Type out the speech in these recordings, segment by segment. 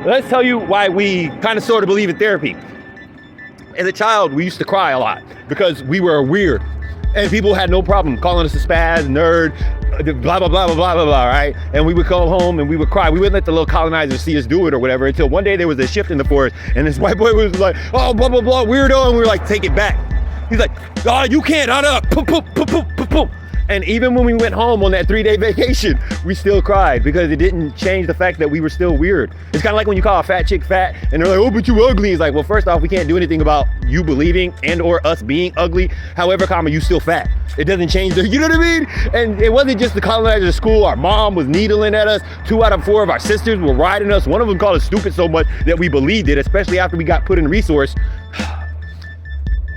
let's tell you why we kind of sort of believe in therapy. As a child, we used to cry a lot because we were weird. And people had no problem calling us a spaz, nerd, blah, blah, blah, blah, blah, blah, blah, right? And we would go home and we would cry. We wouldn't let the little colonizers see us do it or whatever until one day there was a shift in the forest and this white boy was like, oh, blah, blah, blah, weirdo. And we were like, take it back. He's like, oh, you can't, poop, poop, poop, poop, poop, poop. And even when we went home on that 3-day vacation, we still cried because it didn't change the fact that we were still weird. It's kind of like when you call a fat chick fat and they're like, oh, but you ugly. It's like, well, first off, we can't do anything about you believing and or us being ugly. However, you still fat. It doesn't change you know what I mean? And it wasn't just the colonizer school. Our mom was needling at us. 2 out of 4 of our sisters were riding us. One of them called us stupid so much that we believed it, especially after we got put in resource.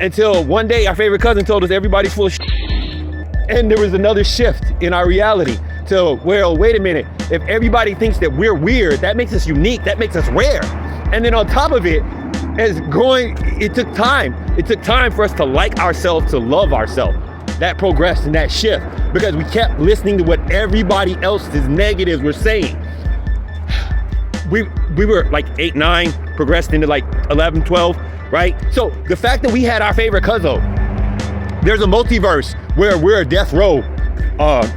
Until one day, our favorite cousin told us everybody's full of shit. And there was another shift in our reality to, well, wait a minute. If everybody thinks that we're weird, that makes us unique, that makes us rare. And then on top of it, it took time. It took time for us to like ourselves, to love ourselves. That progressed and that shift because we kept listening to what everybody else's negatives were saying. We were like 8, 9, progressed into like 11, 12, right? So the fact that we had our favorite cousin, there's a multiverse where we're a death row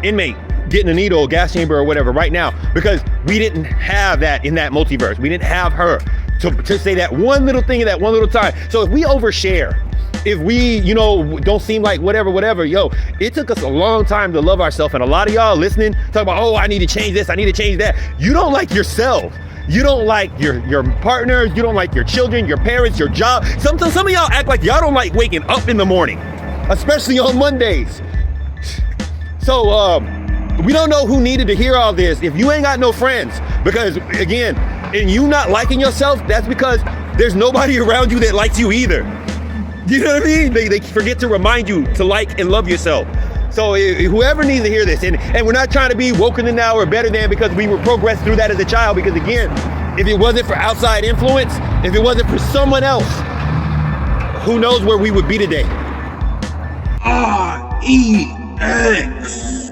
inmate getting a needle, gas chamber or whatever right now because we didn't have that in that multiverse. We didn't have her to say that one little thing at that one little time. So if we overshare, if we, don't seem like whatever, it took us a long time to love ourselves. And a lot of y'all listening, talking about, oh, I need to change this, I need to change that. You don't like yourself. You don't like your partners. You don't like your children, your parents, your job. Some of y'all act like y'all don't like waking up in the morning, especially on Mondays. So we don't know who needed to hear all this. If you ain't got no friends, because again, and you not liking yourself, that's because there's nobody around you that likes you either. You know what I mean? They forget to remind you to like and love yourself. So whoever needs to hear this, and we're not trying to be woken than now or better than because we were progressed through that as a child, because again, if it wasn't for outside influence, if it wasn't for someone else, who knows where we would be today. REX.